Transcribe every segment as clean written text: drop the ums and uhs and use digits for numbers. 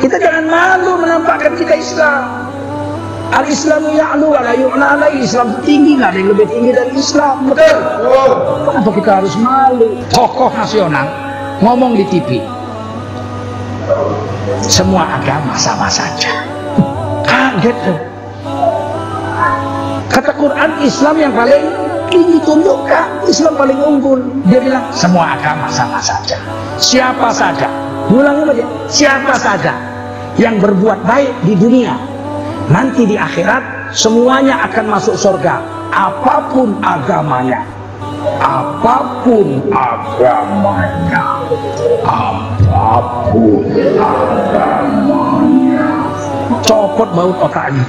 Kita jangan malu menampakkan kita Islam. Al-Islamu ya'lu wa la yu'la alaihi. Islam tinggi, nggak ada yang lebih tinggi dari Islam, betul? Kenapa kita harus malu? Tokoh nasional ngomong di TV, semua agama sama saja. Kaget tuh. Kata Quran, Islam yang paling tinggi tunjukkan, Islam paling unggul. Dia bilang semua agama sama saja. Siapa saja, ulangi aja, siapa saja yang berbuat baik di dunia, nanti di akhirat semuanya akan masuk surga, apapun agamanya. Apapun agamanya. Apapun agamanya. Copot baut otaknya.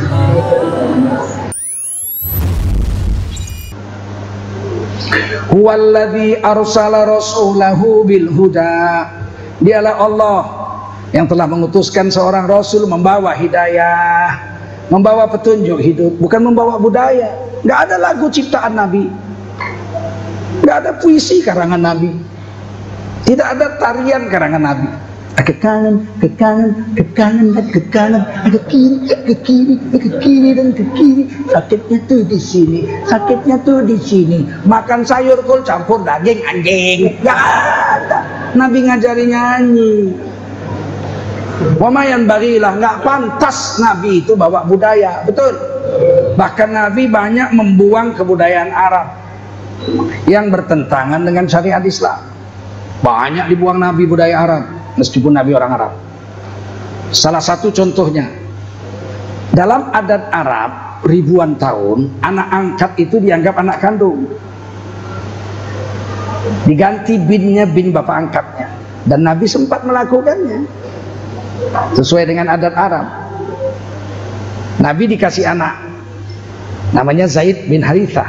Huwallazi arsala rasulahu bil huda. Dialah Allah yang telah mengutuskan seorang rasul membawa hidayah, membawa petunjuk hidup, bukan membawa budaya. Nggak ada lagu ciptaan Nabi, nggak ada puisi karangan Nabi, tidak ada tarian karangan Nabi. Ke kanan, ke kanan, ke kanan, dan ke kanan, ke kiri, ke kiri, ke kiri, dan ke kiri. Sakitnya tuh di sini, sakitnya tuh di sini. Makan sayur kol campur daging anjing. Nggak ada. Nabi ngajari nyanyi. Wamayan barilah, nggak pantas Nabi itu bawa budaya, betul. Bahkan Nabi banyak membuang kebudayaan Arab yang bertentangan dengan syariat Islam. Banyak dibuang Nabi budaya Arab, meskipun Nabi orang Arab. Salah satu contohnya, dalam adat Arab ribuan tahun, anak angkat itu dianggap anak kandung, diganti binnya bin bapak angkatnya. Dan Nabi sempat melakukannya sesuai dengan adat Arab. Nabi dikasih anak namanya Zaid bin Harithah,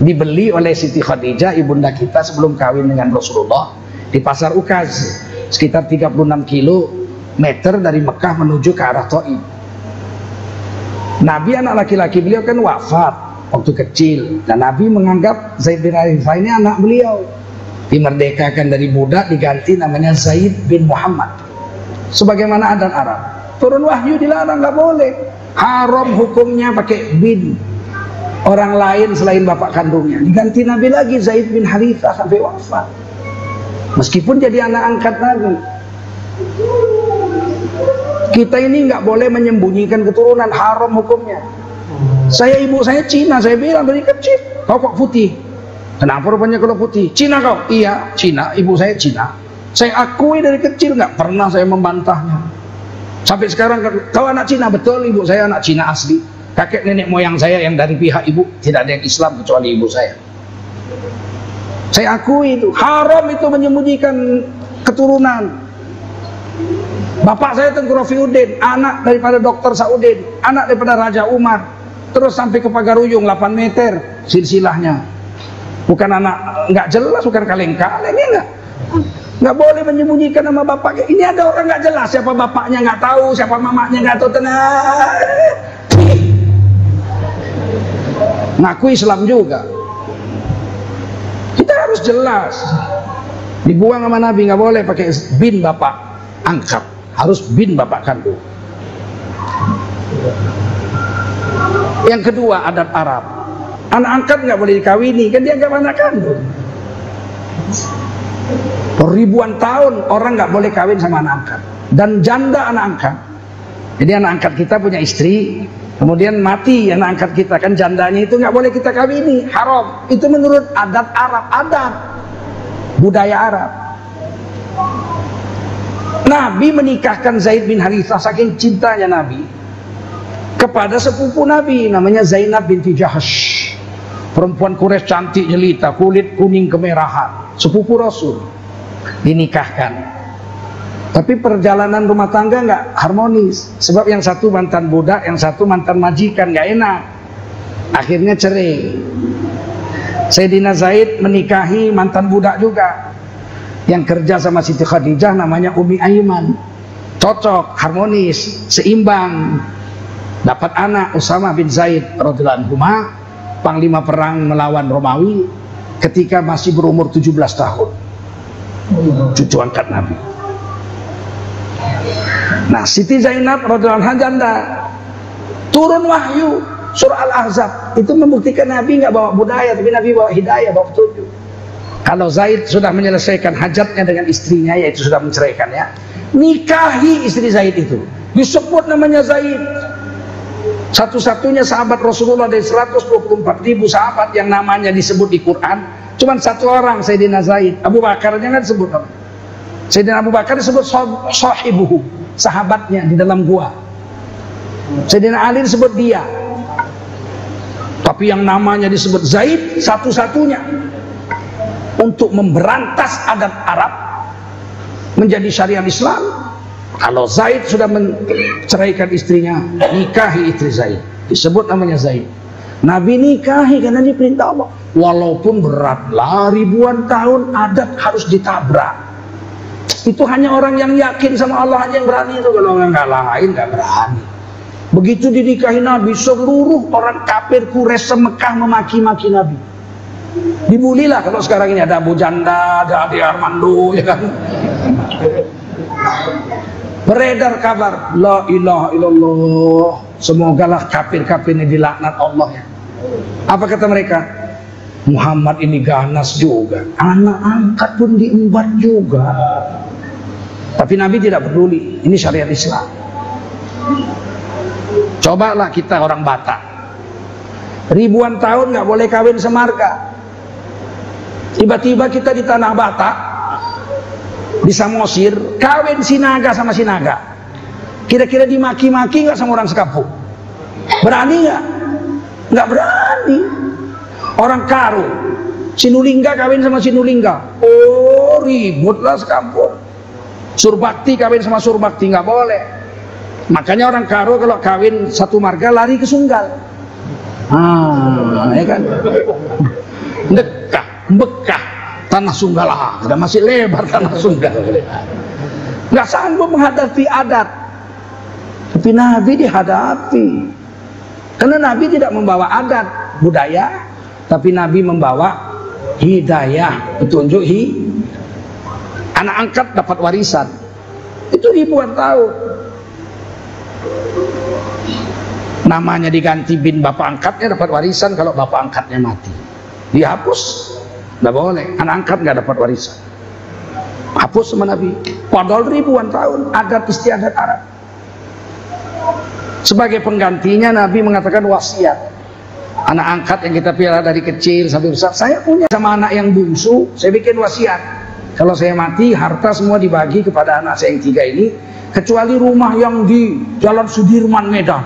dibeli oleh Siti Khadijah ibunda kita sebelum kawin dengan Rasulullah di pasar Ukaz, sekitar 36 kilometer dari Mekah menuju ke arah Thaif. Nabi anak laki-laki beliau kan wafat waktu kecil, dan Nabi menganggap Zaid bin Harithah ini anak beliau. Dimerdekakan dari budak, diganti namanya Zaid bin Muhammad sebagaimana adat Arab. Turun wahyu dilarang, nggak boleh, haram hukumnya pakai bin orang lain selain bapak kandungnya. Diganti Nabi lagi Zaid bin Harithah sampai wafat, meskipun jadi anak angkat Nabi. Kita ini nggak boleh menyembunyikan keturunan, haram hukumnya. Ibu saya Cina, saya bilang dari kecil, kau kok putih? Kenapa rupanya kalau putih? Cina kau? Iya, Cina. Ibu saya Cina. Saya akui dari kecil, nggak pernah saya membantahnya. Sampai sekarang, kau anak Cina? Betul, ibu saya anak Cina asli. Kakek nenek moyang saya yang dari pihak ibu tidak ada yang Islam kecuali ibu saya. Saya akui itu. Haram itu menyembunyikan keturunan. Bapak saya Tengku Rafiuddin, anak daripada Dr. Saudin, anak daripada Raja Umar, terus sampai ke Pagaruyung 8 meter silsilahnya. Bukan anak nggak jelas, bukan kaleng-kaleng, nggak boleh menyembunyikan nama bapak. Ini ada orang nggak jelas, siapa bapaknya nggak tahu, siapa mamanya nggak tahu, tenang. Ngaku Islam juga. Kita harus jelas. Dibuang sama Nabi, nggak boleh pakai bin bapak angkat, harus bin bapak kandung. Yang kedua, adat Arab, anak angkat nggak boleh dikawini, kan dianggap anak kandung. Ribuan tahun orang nggak boleh kawin sama anak angkat, dan janda anak angkat. Jadi anak angkat kita punya istri, kemudian mati anak angkat kita, kan jandanya itu nggak boleh kita kawini, haram. Itu menurut adat Arab, adat budaya Arab. Nabi menikahkan Zaid bin Harithah saking cintanya Nabi kepada sepupu Nabi namanya Zainab binti Jahash, perempuan Quraisy cantik jelita, kulit kuning kemerahan, sepupu Rasul. Dinikahkan, tapi perjalanan rumah tangga nggak harmonis, sebab yang satu mantan budak, yang satu mantan majikan, nggak enak. Akhirnya cerai. Sayyidina Zaid menikahi mantan budak juga yang kerja sama Siti Khadijah namanya Umi Aiman. Cocok, harmonis, seimbang. Dapat anak Usama bin Zaid radhiyallahu anhu, panglima perang melawan Romawi ketika masih berumur 17 tahun. Cucu angkat Nabi. Nah, Siti Zainab radhiyallahu anha janda. Turun wahyu surah Al-Ahzab itu membuktikan Nabi nggak bawa budaya, tapi Nabi bawa hidayah, bawa petunjuk. Kalau Zaid sudah menyelesaikan hajatnya dengan istrinya, yaitu sudah menceraikannya, nikahi istri Zaid itu. Disebut namanya Zaid. Satu-satunya sahabat Rasulullah dari 124.000 sahabat yang namanya disebut di Quran, cuman satu orang, Sayyidina Zaid. Abu Bakar jangan disebut. Sayyidina Abu Bakar disebut sahibuhu, sahabatnya di dalam gua. Sayyidina Ali disebut dia. Tapi yang namanya disebut Zaid satu-satunya untuk memberantas adat Arab menjadi syariat Islam. Kalau Zaid sudah menceraikan istrinya, nikahi istri Zaid, disebut namanya Zaid. Nabi nikahi karena diperintah Allah. Walaupun beratlah ribuan tahun adat harus ditabrak. Itu hanya orang yang yakin sama Allah aja yang berani itu. Kalau orang nggak lain nggak berani. Begitu dinikahi Nabi, seluruh orang kafir Quraisy Mekah memaki-maki Nabi. Dibulilah kalau sekarang ini ada Abu Janda, ada Ade Armando, ya kan? Beredar kabar, la ilaha illallah, semogalah kafir-kafir ini dilaknat Allah ya. Apa kata mereka? Muhammad ini ganas juga, anak angkat pun diembat juga. Tapi Nabi tidak peduli, ini syariat Islam. Cobalah kita orang Batak, ribuan tahun nggak boleh kawin semarga. Tiba-tiba kita di tanah Batak, di Samosir, kawin sinaga sama sinaga. Kira-kira dimaki-maki nggak sama orang sekampung? Berani nggak? Nggak berani. Orang Karo, Sinulingga kawin sama Sinulingga, oh ributlah sekampung. Surbakti kawin sama Surbakti nggak boleh. Makanya orang Karo kalau kawin satu marga lari ke Sunggal. Ya kan? Bekah tanah Sunggal, sudah masih lebar tanah Sunggal. Nggak sanggup menghadapi adat. Tapi Nabi dihadapi. Karena Nabi tidak membawa adat, budaya, tapi Nabi membawa hidayah, petunjuk. Anak angkat dapat warisan. Itu ribuan tahun. Namanya diganti bin bapak angkatnya dapat warisan kalau bapak angkatnya mati. Dihapus, nggak boleh. Anak angkat nggak dapat warisan. Hapus sama Nabi. Padahal ribuan tahun adat istiadat Arab. Sebagai penggantinya Nabi mengatakan wasiat. Anak angkat yang kita pelihara dari kecil sampai besar, saya punya sama anak yang bungsu, saya bikin wasiat. Kalau saya mati, harta semua dibagi kepada anak saya yang 3 ini, kecuali rumah yang di Jalan Sudirman Medan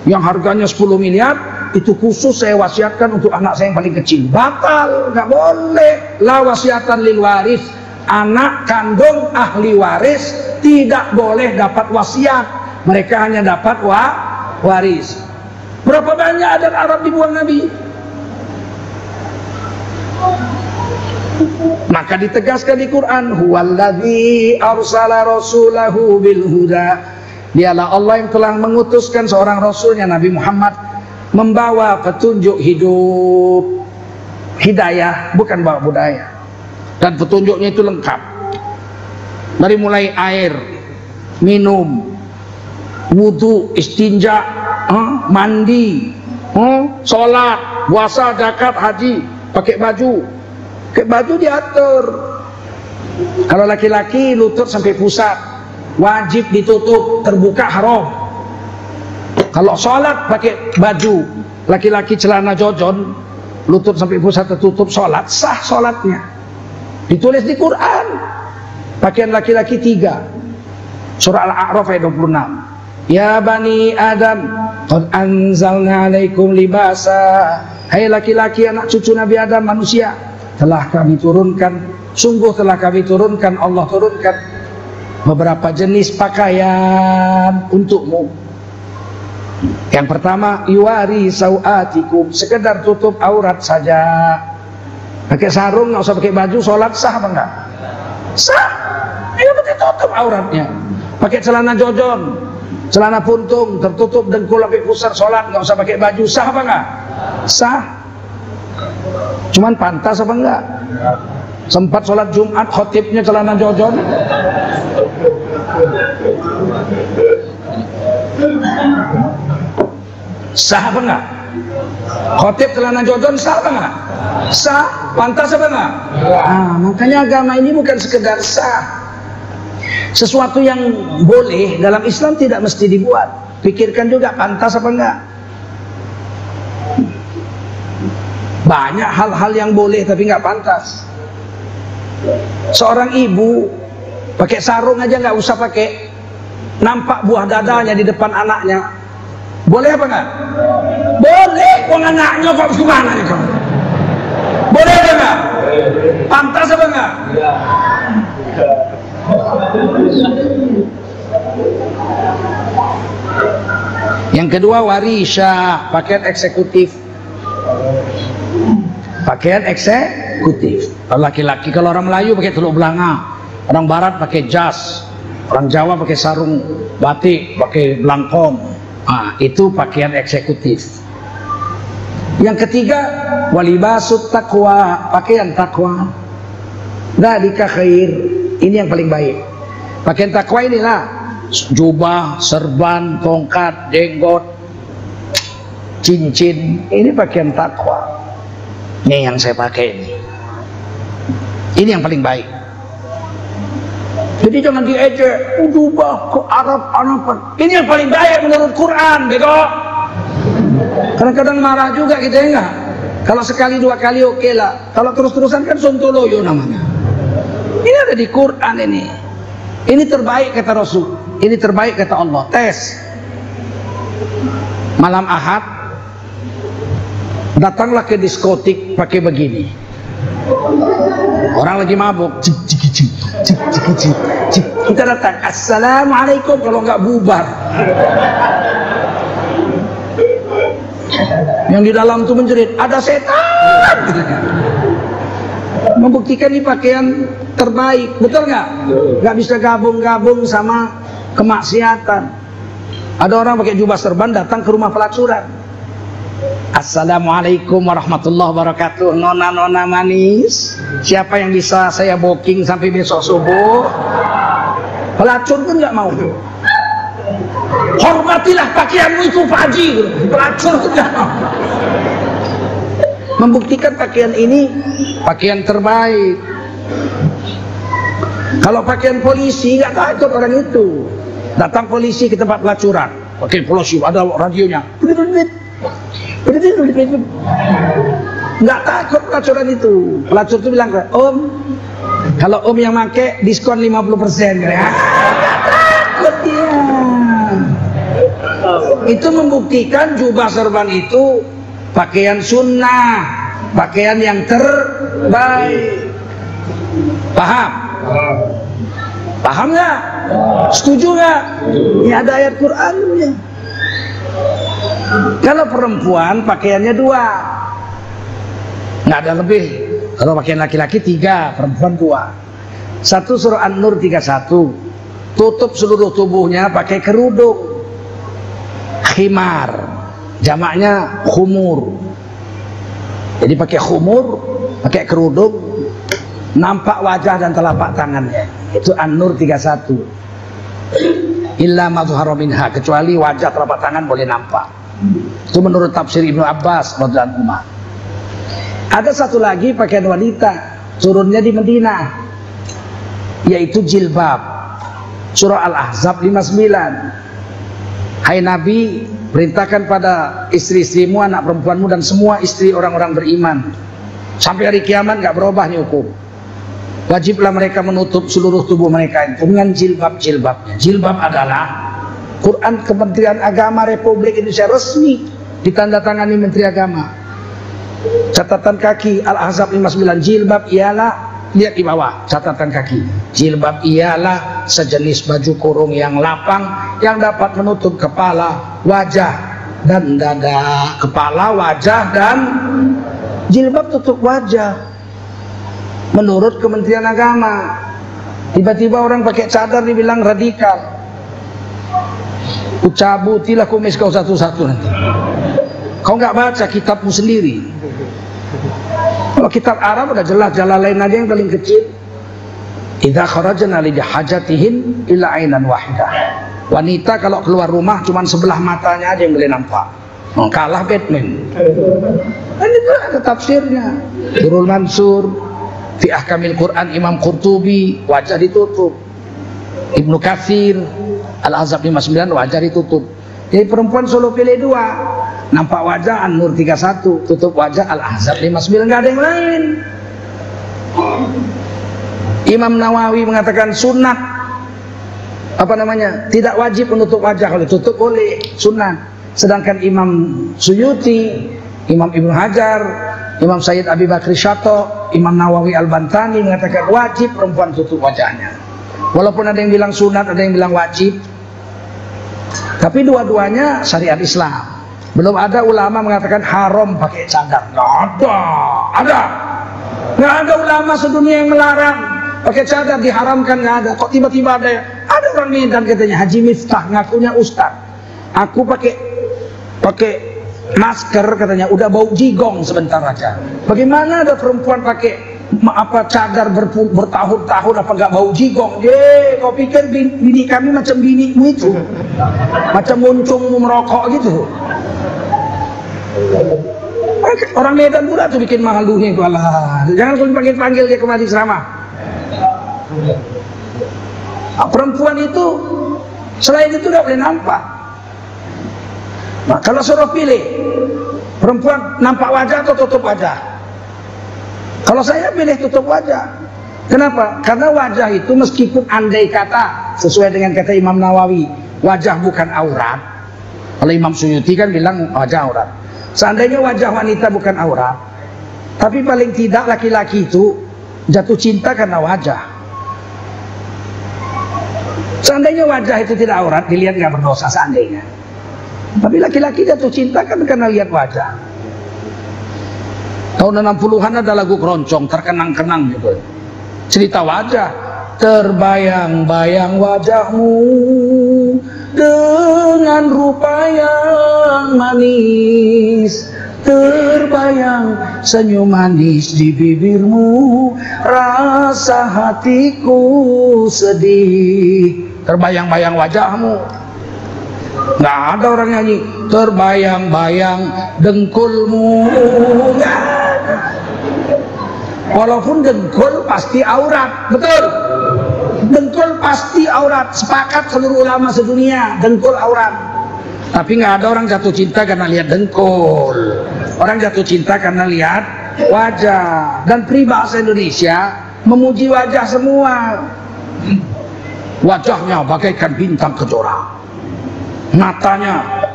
yang harganya 10 miliar, itu khusus saya wasiatkan untuk anak saya yang paling kecil. Batal, nggak boleh. La wasiatan lil waris, anak kandung ahli waris tidak boleh dapat wasiat, mereka hanya dapat waris. Berapa banyak adat Arab dibuang Nabi? Maka ditegaskan di Quran, huwallazi arsala rasulahu bil huda. Dialah Allah yang telah mengutuskan seorang rasulnya Nabi Muhammad membawa petunjuk hidup, hidayah, bukan bawa budaya. Dan petunjuknya itu lengkap. Dari mulai air, minum, wudu, istinja, mandi, sholat, puasa, zakat, haji, pakai baju. Pakai baju diatur. Kalau laki-laki lutut sampai pusat, wajib ditutup, terbuka haram. Kalau sholat pakai baju, laki-laki celana jojon, lutut sampai pusat tertutup, sholat sah sholatnya. Ditulis di Quran. Pakaian laki-laki 3. Surah Al-A'raf ayat 26. Ya bani Adam, qad anzalna alaikum libasa. Hai laki-laki anak cucu Nabi Adam manusia, telah kami turunkan, sungguh telah kami turunkan, Allah turunkan beberapa jenis pakaian untukmu. Yang pertama, yuwari sau'atikum, sekedar tutup aurat saja. Pakai sarung, nggak usah pakai baju, sholat sah apa enggak? Sah. Ayo pakai tutup auratnya. Pakai celana jojon, celana puntung, tertutup dengkul sampai pusar, sholat nggak usah pakai baju, sah apa enggak? Sah. Cuman pantas apa enggak? Sempat sholat Jumat khotibnya celana jojon. Sah apa enggak? Khotib celana jodon sah apa enggak? Sah. Pantas apa enggak? Nah, makanya agama ini bukan sekedar sah. Sesuatu yang boleh dalam Islam tidak mesti dibuat. Pikirkan juga pantas apa enggak. Banyak hal-hal yang boleh tapi enggak pantas. Seorang ibu pakai sarung aja nggak usah pakai nampak buah dadanya di depan anaknya. Boleh apa enggak? Boleh. Uang anaknya kok gimana nih kamu? Boleh apa enggak? Pantas apa enggak? Yang kedua warisha, pakaian eksekutif. Pakaian eksekutif. Kalau laki-laki, kalau orang Melayu pakai teluk belanga, orang Barat pakai jas, orang Jawa pakai sarung batik, pakai belangkong. Nah, itu pakaian eksekutif. Yang ketiga walibasut taqwa, pakaian takwa. Dzalika khair, ini yang paling baik. Pakaian takwa inilah jubah, serban, tongkat, jenggot, cincin. Ini pakaian takwa. Ini yang saya pakai ini. Ini yang paling baik. Jadi jangan diejek, jubah ke Arab-Araban. Ini yang paling baik menurut Quran, bego. Kadang-kadang marah juga kita, ya enggak? Kalau sekali dua kali oke lah. Kalau terus-terusan kan sontoloyo namanya. Ini ada di Quran ini. Ini terbaik kata Rasul. Ini terbaik kata Allah. Tes. Malam Ahad, datanglah ke diskotik pakai begini. Orang lagi mabuk. Cik, cik, cik, cik, cik, cik, cik. Kita datang. Assalamualaikum, kalau nggak bubar. Yang di dalam tuh menjerit, ada setan. Membuktikan ini pakaian terbaik, betul nggak? Nggak bisa gabung-gabung sama kemaksiatan. Ada orang pakai jubah serban datang ke rumah pelacuran. Assalamualaikum warahmatullahi wabarakatuh. Nona-nona manis, siapa yang bisa saya booking sampai besok subuh? Pelacur pun nggak mau. Hormatilah pakaianmu itu Pak Haji. Pelacur pun nggak mau. Membuktikan pakaian ini pakaian terbaik. Kalau pakaian polisi nggak takut orang itu. Datang polisi ke tempat pelacuran, pakai polisi, ada radionya. Nggak takut pelacuran itu. Pelacur itu bilang, Om, kalau Om yang make diskon 50%. Nggak takut dia. Itu membuktikan jubah serban itu pakaian sunnah, pakaian yang terbaik. Paham? Paham nggak? Setuju nggak? Ini ada ayat Qurannya. Kalau perempuan pakaiannya 2, nggak ada lebih. Kalau pakaian laki-laki 3, perempuan 2. 1 surah An-Nur 31, tutup seluruh tubuhnya pakai kerudung. Khimar, jamaknya khumur. Jadi pakai khumur, pakai kerudung, nampak wajah dan telapak tangannya. Itu An-Nur 31. Illa ma zuhara minha, kecuali wajah telapak tangan boleh nampak. Itu menurut tafsir Ibnu Abbas radhiyallahu anhu. Ada satu lagi pakaian wanita, turunnya di Madinah, yaitu jilbab. Surah Al-Ahzab 59. Hai Nabi, perintahkan pada istri-istrimu, anak perempuanmu, dan semua istri orang-orang beriman. Sampai hari kiamat gak berubah nih hukum. Wajiblah mereka menutup seluruh tubuh mereka dengan jilbab-jilbabnya. Jilbab adalah Quran Kementerian Agama Republik Indonesia resmi, ditandatangani Menteri Agama. Catatan kaki Al-Ahzab 59, jilbab ialah, lihat di bawah catatan kaki, jilbab ialah sejenis baju kurung yang lapang yang dapat menutup kepala, wajah, dan dada. Kepala, wajah, dan jilbab tutup wajah. Menurut Kementerian Agama. Tiba-tiba orang pakai cadar dibilang radikal. Ucabutilah kumis kau satu-satu nanti. Kau nggak baca kitabmu sendiri. Kalau kitab Arab udah jelas, Jalalain aja yang paling kecil. Idza kharajna li hajatihin illa ainan wahidah. Wanita kalau keluar rumah cuma sebelah matanya aja yang boleh nampak. kalah Batman. Ini tuh ada tafsirnya. Durrul Mansur fi Ahkamil Quran Imam Qurtubi, wajah ditutup. Ibnu Katsir Al-Ahzab 59, wajah ditutup. Jadi perempuan solo pilih 2, nampak wajah An-Nur 31, tutup wajah Al-Ahzab 59, nggak ada yang lain. Imam Nawawi mengatakan sunat tidak wajib menutup wajah, kalau tutup boleh sunat. Sedangkan Imam Suyuti, Imam Ibnu Hajar, Imam Sayyid Abi Bakri Syato, Imam Nawawi Al-Bantani mengatakan wajib perempuan tutup wajahnya. Walaupun ada yang bilang sunat, ada yang bilang wajib, tapi dua-duanya syariat Islam. Belum ada ulama mengatakan haram pakai cadar. Nggak ada ulama sedunia yang melarang pakai cadar diharamkan, nggak ada. Kok tiba-tiba ada orang Medan katanya, Haji Miftah ngakunya ustaz, aku pakai masker katanya udah bau jigong sebentar aja. Bagaimana ada perempuan pakai cadar bertahun-tahun apa nggak bau jigong? Kau pikir bini kami macam binimu itu, macam muncungmu merokok gitu. Orang Medan pula tuh bikin malunya itu, Allah. Jangan kau panggil dia kemari ceramah. Perempuan itu selain itu nggak boleh nampak. Nah, kalau suruh pilih, perempuan nampak wajah atau tutup wajah? Kalau saya pilih tutup wajah. Kenapa? Karena wajah itu meskipun andai kata sesuai dengan kata Imam Nawawi, wajah bukan aurat. Kalau Imam Suyuti kan bilang wajah aurat. Seandainya wajah wanita bukan aurat, tapi paling tidak laki-laki itu jatuh cinta karena wajah. Seandainya wajah itu tidak aurat, dilihat nggak berdosa seandainya. Tapi laki-laki jatuh cinta kan karena lihat wajah. Tahun 60-an ada lagu keroncong terkenang-kenang gitu. Cerita wajah. Terbayang-bayang wajahmu dengan rupa yang manis, terbayang senyum manis di bibirmu, rasa hatiku sedih. Terbayang-bayang wajahmu. Nggak ada orang nyanyi terbayang-bayang dengkulmu. Walaupun dengkul pasti aurat, betul? Dengkul pasti aurat, sepakat seluruh ulama sedunia, dengkul aurat. Tapi nggak ada orang jatuh cinta karena lihat dengkul. Orang jatuh cinta karena lihat wajah. Dan peribahasa Indonesia memuji wajah semua. Wajahnya bagaikan bintang kejora,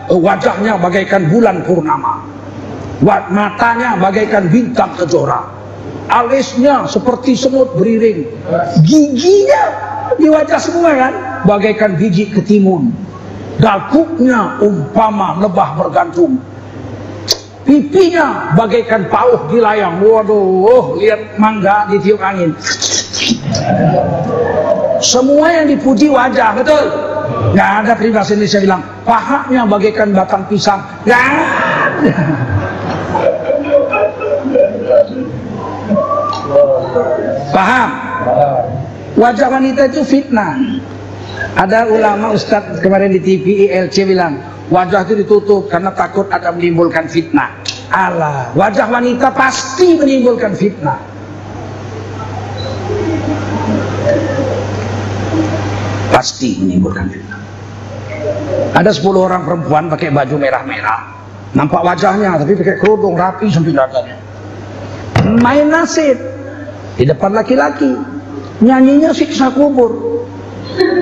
wajahnya bagaikan bulan purnama, matanya bagaikan bintang kejora, alisnya seperti semut beriring, giginya di wajah semua kan bagaikan biji ketimun, dakuknya umpama lebah bergantung, pipinya bagaikan pauh di layang. Waduh, lihat mangga ditiup angin. Semua yang dipuji wajah, betul? Nggak ada peribahasa Indonesia bilang pahanya bagaikan batang pisang. Nggak ada. Paham? Wajah wanita itu fitnah. Ada ulama ustadz kemarin di TV ILC bilang wajah itu ditutup karena takut ada menimbulkan fitnah. Allah, wajah wanita pasti menimbulkan fitnah. Pasti menimbulkan fitnah. Ada 10 orang perempuan pakai baju merah-merah, nampak wajahnya tapi pakai kerudung rapi sampai dadanya. Main nasib di depan laki-laki, nyanyinya siksa kubur.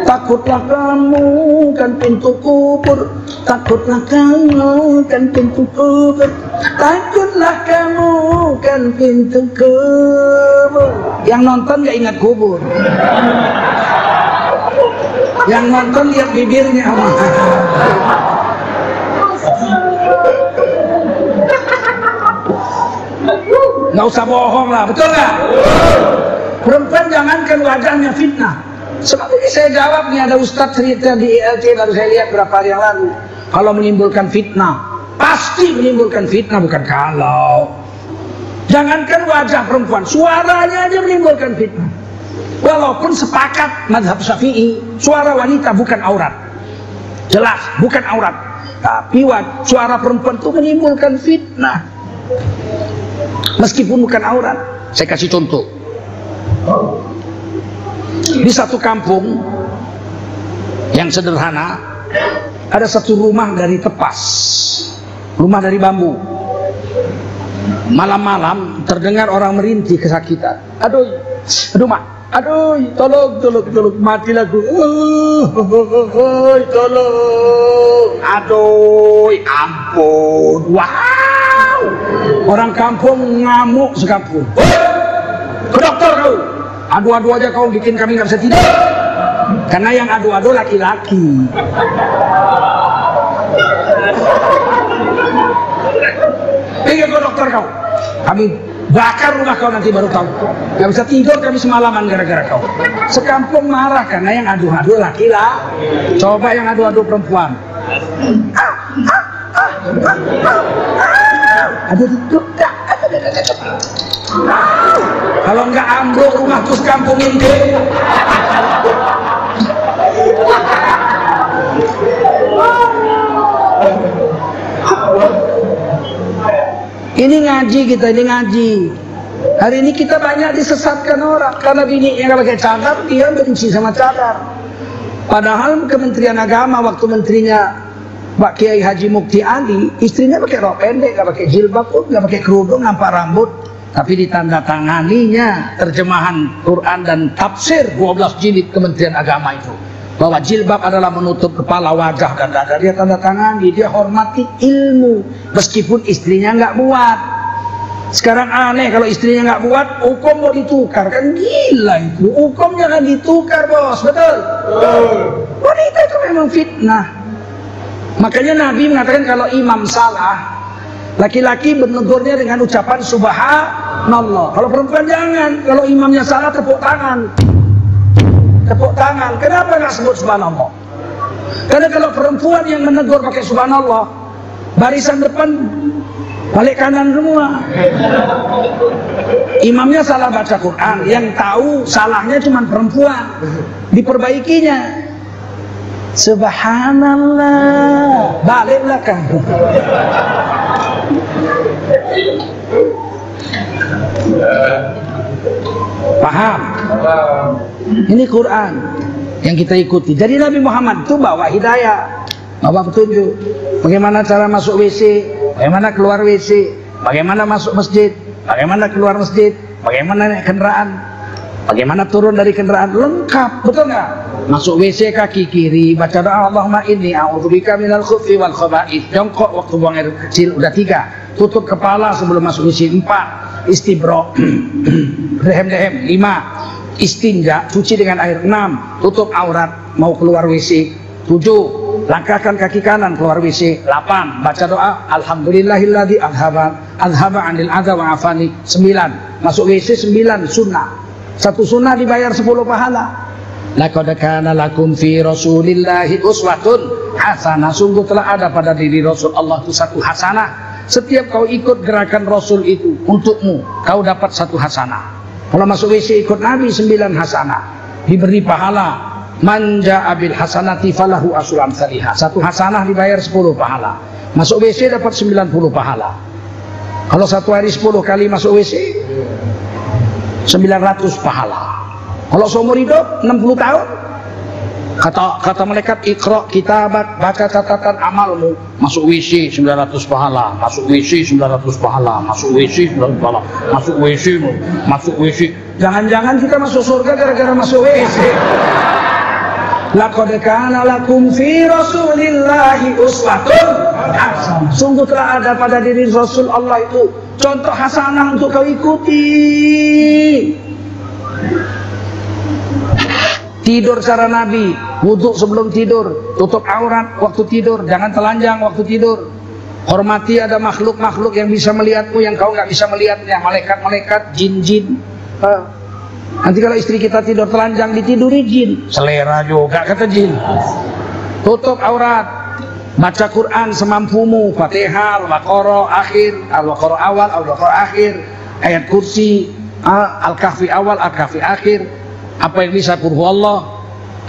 Takutlah kamu kan pintu kubur, takutlah kamu kan pintu kubur, takutlah kamu kan pintu kubur. Yang nonton gak ingat kubur. Yang nonton lihat bibirnya. Nggak usah bohong lah, betul nggak? Perempuan jangankan wajahnya fitnah. Sebab ini saya jawab nih, ada ustadz cerita di ILC baru saya lihat berapa hari yang lalu. Kalau menimbulkan fitnah, pasti menimbulkan fitnah, bukan kalau. Jangankan wajah perempuan, suaranya aja menimbulkan fitnah. Walaupun sepakat mazhab Syafi'i, suara wanita bukan aurat. Jelas, bukan aurat. Tapi suara perempuan itu menimbulkan fitnah, meskipun bukan aurat. Saya kasih contoh. Di satu kampung yang sederhana, ada satu rumah dari tepas, rumah dari bambu. Malam-malam terdengar orang merintih kesakitan. Aduh mak, aduh, tolong, mati lagu. Tolong, aduh, ampun. Wow, orang kampung ngamuk sekampung. Ke dokter kau, adu-adu aja kau bikin kami nggak bisa tidur. Karena yang adu-adu laki-laki. Pergi ke dokter kau, kami bakar rumah kau nanti baru tahu. Gak bisa tidur kami semalaman gara-gara kau. Sekampung marah karena yang adu-adu laki-laki. Coba yang adu-adu perempuan. Ada tidur tak? Kalau nggak ambruk rumah tuh sekampung ini. Ini ngaji kita, ini ngaji. Hari ini kita banyak disesatkan orang karena bininya nggak pakai cadar, dia benci sama cadar. Padahal Kementerian Agama waktu menterinya Pak Kiai Haji Mukti Ali, istrinya pakai rok pendek, nggak pakai jilbab pun, nggak pakai kerudung, nampak rambut. Tapi ditandatanganinya terjemahan Quran dan tafsir 12 jilid Kementerian Agama itu, bahwa jilbab adalah menutup kepala, wajah, dan dada. Dia tanda tangani, dia hormati ilmu meskipun istrinya nggak buat. Sekarang aneh kalau istrinya nggak buat, hukum mau ditukar, kan gila itu. Hukum jangan ditukar bos, betul? Wanita itu memang fitnah. Makanya Nabi mengatakan kalau imam salah, laki-laki menegurnya dengan ucapan subhanallah. Kalau perempuan jangan. Kalau imamnya salah, tepuk tangan. Tepuk tangan. Kenapa nggak sebut subhanallah? Karena kalau perempuan yang menegur pakai subhanallah, barisan depan balik kanan semua. Imamnya salah baca Quran, yang tahu salahnya cuma perempuan, diperbaikinya. Subhanallah, balik belakang. Paham? Ini Quran yang kita ikuti. Jadi Nabi Muhammad itu bawa hidayah, bawa petunjuk. Bagaimana cara masuk WC, bagaimana keluar WC, bagaimana masuk masjid, bagaimana keluar masjid, bagaimana naik kendaraan, bagaimana turun dari kendaraan, lengkap, betul nggak? Masuk WC kaki kiri, baca doa Allahumma inni a'udzubika minal khubthi wal khaba'ith. Jongkok waktu buang air kecil, udah 3. Tutup kepala sebelum masuk WC, 4. Istibro, dehem-dehem, 5. Istinja, cuci dengan air, 6. Tutup aurat mau keluar WC, 7. Langkahkan kaki kanan keluar WC, 8. Baca doa alhamdulillahilladzi adhaba 'anil adza wa afani, 9. Masuk WC 9 sunnah. 1 sunnah dibayar 10 pahala. Laqad kana lakum fi Rasulillahi uswatun hasanah. Sungguh telah ada pada diri Rasul Allah itu 1 hasanah. Setiap kau ikut gerakan Rasul itu, untukmu kau dapat 1 hasanah. Kalau masuk WC ikut Nabi 9 hasanah, diberi pahala. Man ja'a bil hasanati falahu asyru amsalihha. 1 hasanah dibayar 10 pahala. Masuk WC dapat 90 pahala. Kalau 1 hari 10 kali masuk WC 900 pahala. Kalau seumur hidup 60 tahun, kata malaikat, iqra kitabak, baca catatan amalmu. Masuk WC 900 pahala, masuk WC 900 pahala, masuk WC 900 pahala, masuk WC, masuk WC. Jangan-jangan kita masuk surga gara-gara masuk WC. Laqad kana lakum fi Rasulillahi uswatun hasanah. Sungguh telah ada pada diri Rasul Allah itu contoh hasanah untuk kau ikuti. Tidur cara Nabi, wudhu sebelum tidur, tutup aurat waktu tidur, jangan telanjang waktu tidur. Hormati ada makhluk-makhluk yang bisa melihatmu, yang kau nggak bisa melihatnya, malaikat-malaikat, jin-jin. Nanti kalau istri kita tidur telanjang, ditiduri jin, selera juga kata jin. Tutup aurat, baca Quran semampumu, Fatihah, Al-Baqarah akhir, Al-Baqarah awal, Al-Baqarah akhir, ayat kursi, Al-Kahfi awal, Al-Kahfi akhir. Apa yang bisa, Qul huwallah,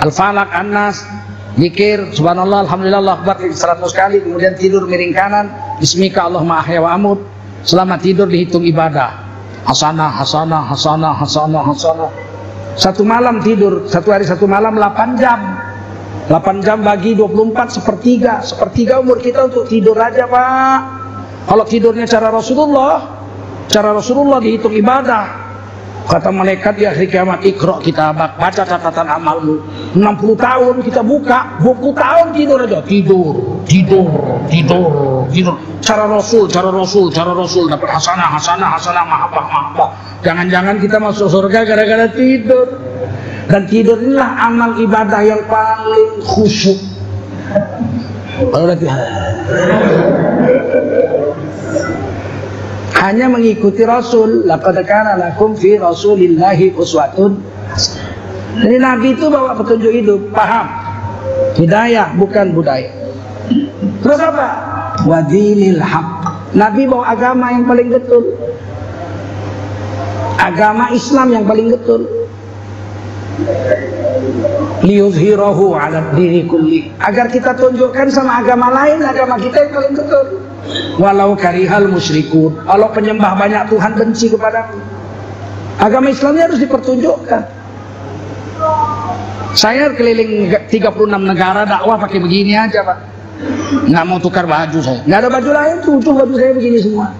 Al-Falaq, An-Nas, Zikir, subhanallah, alhamdulillah, Allahu akbar 100 kali, kemudian tidur miring kanan, bismika Allahumma ahya wa amut. Selama tidur dihitung ibadah. Hasanah, hasanah, hasanah, hasanah, hasanah. Satu malam tidur, satu hari satu malam 8 jam. 8 jam bagi 24 sepertiga. Sepertiga umur kita untuk tidur aja, Pak. Kalau tidurnya cara Rasulullah dihitung ibadah. Kata malaikat di akhir kiamat, Iqra kitabak, baca catatan amalmu. 60 tahun kita buka, 20 tahun tidur aja. Tidur. Cara Rasul dapat hasanah, mahabbah. Jangan-jangan kita masuk surga gara-gara tidur. Dan tidur inilah amal ibadah yang paling khusyuk. Hanya mengikuti Rasul. Laqad kana lakum fi Rasulillahi uswatun hasanah. Jadi Nabi itu bawa petunjuk hidup, paham? Hidayah bukan budaya. Terus apa? Wa dinil haq. Nabi bawa agama yang paling betul. Agama Islam yang paling betul. Liyuzhirahu 'ala dini kulli. Agar kita tunjukkan sama agama lain, agama kita yang paling betul. Walau karihal musyrikun, kalau penyembah banyak Tuhan benci kepadamu. Agama Islamnya harus dipertunjukkan. Saya keliling 36 negara dakwah pakai begini aja, Pak. Nggak mau tukar baju saya. Nggak ada baju lain, tujuh baju saya begini semua.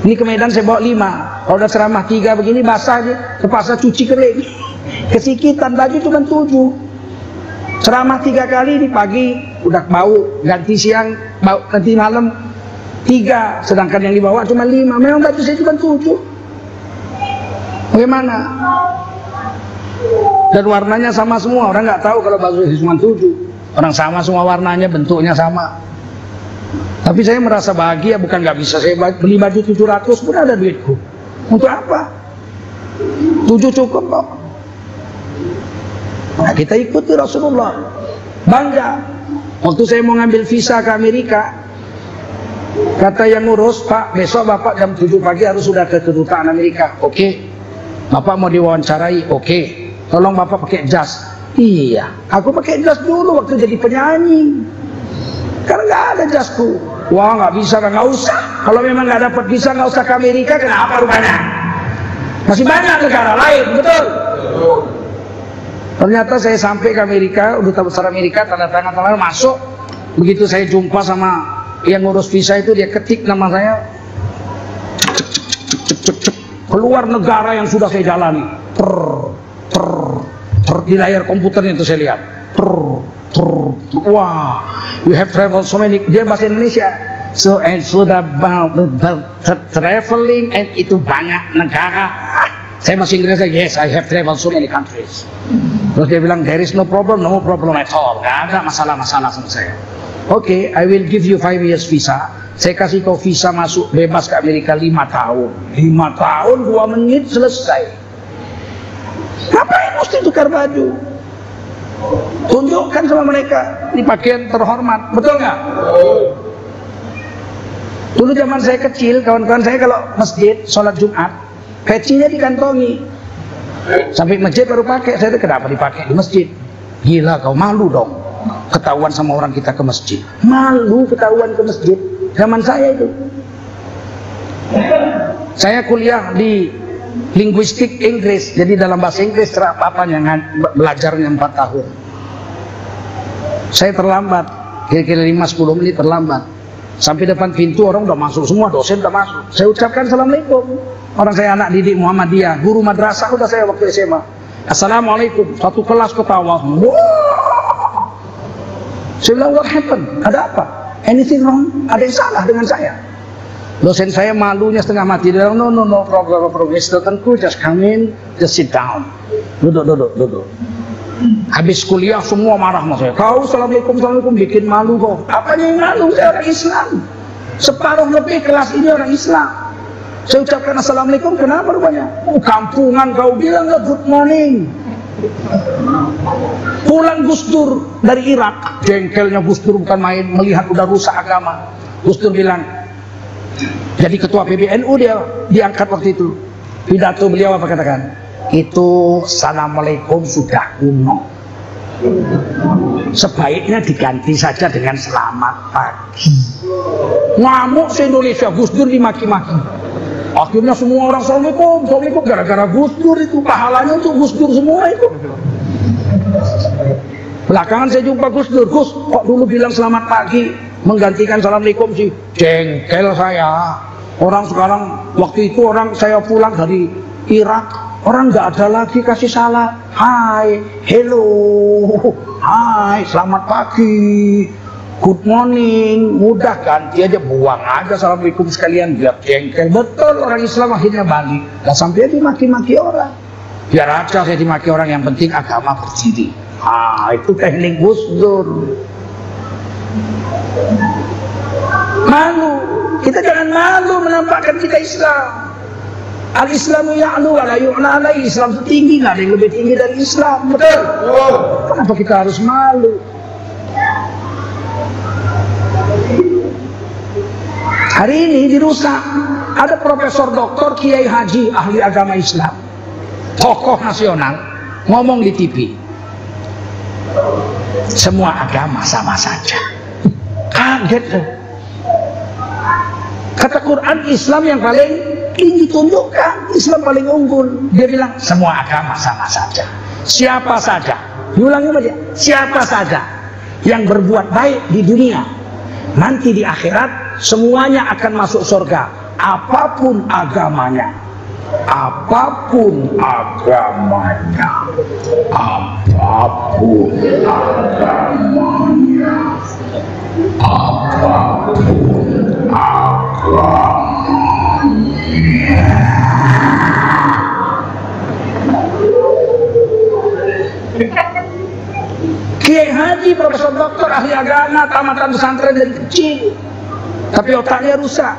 Ini ke Medan saya bawa 5. Kalau udah ceramah 3 begini basah aja, terpaksa cuci kering. Kesikitan baju cuma 7. Ceramah 3 kali di pagi udah bau, ganti siang bau, ganti malam 3, sedangkan yang dibawa cuma 5. Memang baju saya cuma 7. Bagaimana? Dan warnanya sama semua. Orang nggak tahu kalau baju saya cuma 7. Orang sama semua warnanya, bentuknya sama. Tapi saya merasa bahagia, bukan nggak bisa. Saya beli baju 700 pun ada duitku. Untuk apa? 7 cukup kok. Nah, kita ikuti Rasulullah, bangga. Waktu saya mau ngambil visa ke Amerika, kata yang ngurus, Pak, besok Bapak jam 7 pagi harus sudah ke kedutaan Amerika. Oke. Bapak mau diwawancarai. Oke. Tolong Bapak pakai jas. Iya, aku pakai jas dulu waktu jadi penyanyi. Karena nggak ada jasku. Wah, nggak bisa, nggak usah. Kalau memang nggak dapat visa, nggak usah ke Amerika. Kenapa rupanya? Masih banyak negara lain, betul? Ternyata saya sampai ke Amerika, Duta Besar Amerika, tanda tangan masuk. Begitu saya jumpa sama yang ngurus visa itu, dia ketik nama saya. Keluar negara yang sudah saya jalani. Di layar komputernya itu saya lihat. Wah, you have traveled so many. Dia bahasa Indonesia. So and sudah traveling and itu banyak negara. Saya masih Inggris aja. Yes, I have traveled so many countries. Terus dia bilang, there is no problem at all. Gak ada masalah-masalah sama saya. Oke, I will give you 5 years visa. Saya kasih kau visa masuk bebas ke Amerika 5 tahun. 5 tahun, 2 menit selesai. Ngapain mesti tukar baju? Tunjukkan sama mereka, ini pakaian terhormat, betul nggak? Dulu zaman saya kecil, kawan-kawan saya kalau masjid, sholat Jumat, pecinya dikantongi. Sampai masjid baru pakai. Saya itu kenapa dipakai di masjid? Gila kau, malu dong ketahuan sama orang kita ke masjid. Malu ketahuan ke masjid. Zaman saya itu, saya kuliah di linguistik Inggris, jadi dalam bahasa Inggris apa-apanya belajarnya 4 tahun. Saya terlambat, kira-kira 5-10 menit terlambat. Sampai depan pintu orang udah masuk semua, dosen udah masuk. Saya ucapkan assalamualaikum. Orang saya anak didik Muhammadiyah, guru madrasah udah saya waktu SMA. Assalamualaikum. Satu kelas ketawa. Wow. Saya bilang, what happened? Ada apa? Anything wrong? Ada yang salah dengan saya? Dosen saya malunya setengah mati. Dia bilang, no problem. Studentku, just come in, just sit down. Duduk. Habis kuliah semua marah sama saya. Kau assalamualaikum bikin malu kau. Apanya yang malu? Saya orang Islam. Separuh lebih kelas ini orang Islam. Saya ucapkan assalamualaikum, kenapa rupanya? Kampungan kau bilang nggak good morning. Pulang Gus Dur dari Irak, jengkelnya Gus Dur bukan main, melihat udah rusak agama. Gus Dur bilang, jadi ketua PBNU dia diangkat waktu itu. Pidato beliau apa katakan? Itu assalamualaikum sudah kuno. Sebaiknya diganti saja dengan selamat pagi. Ngamuk se-Indonesia, Gus Dur dimaki-maki. Akhirnya semua orang assalamualaikum, assalamualaikum, gara-gara Gus Dur itu, pahalanya untuk Gus Dur semua itu. Belakangan saya jumpa Gus Dur, Gus kok dulu bilang selamat pagi menggantikan assalamualaikum sih? Jengkel saya. Orang sekarang, waktu itu orang saya pulang dari Irak, orang nggak ada lagi kasih salam. Hai, hello, hai, selamat pagi, good morning. Mudah ganti aja, buang aja assalamualaikum sekalian, biar jengkel. Betul, orang Islam akhirnya balik. Nggak sampai dimaki-maki orang. Biar aja saya dimaki orang, yang penting agama berdiri. Itu teknik Gus Dur. Malu, kita jangan malu menampakkan kita Islam. Al-Islamu ya'lu wa la yu'la alaihi. Islam itu tinggi, nggak ada yang lebih tinggi dari Islam, betul? Kenapa kita harus malu? Hari ini dirusak. Ada profesor doktor kiai haji ahli agama Islam, tokoh nasional, ngomong di TV, semua agama sama saja. Kaget. Kata Quran, Islam yang paling tinggi tunjukkan, Islam paling unggul. Dia bilang semua agama sama saja. Siapa saja, diulangi aja, siapa saja yang berbuat baik di dunia, nanti di akhirat semuanya akan masuk surga, apapun agamanya. Apapun agamanya, apapun agamanya, apapun agamanya. Kiai haji, profesor doktor, ahli agama, tamatan pesantren dari kecil, tapi otaknya rusak.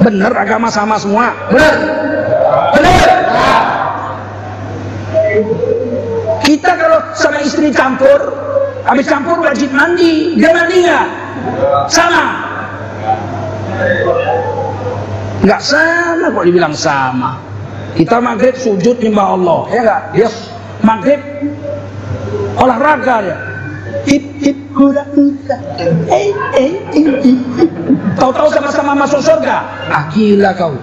Benar agama sama semua? Benar? Benar? Kita kalau sama istri campur, habis campur wajib mandi, dia mandi nggak? Sama? Nggak sama kok dibilang sama. Kita maghrib sujud nyembah Allah, ya nggak? Dia maghrib olahraga ya. Hip hip hura hura, tahu-tahu sama-sama masuk surga. Gila kau.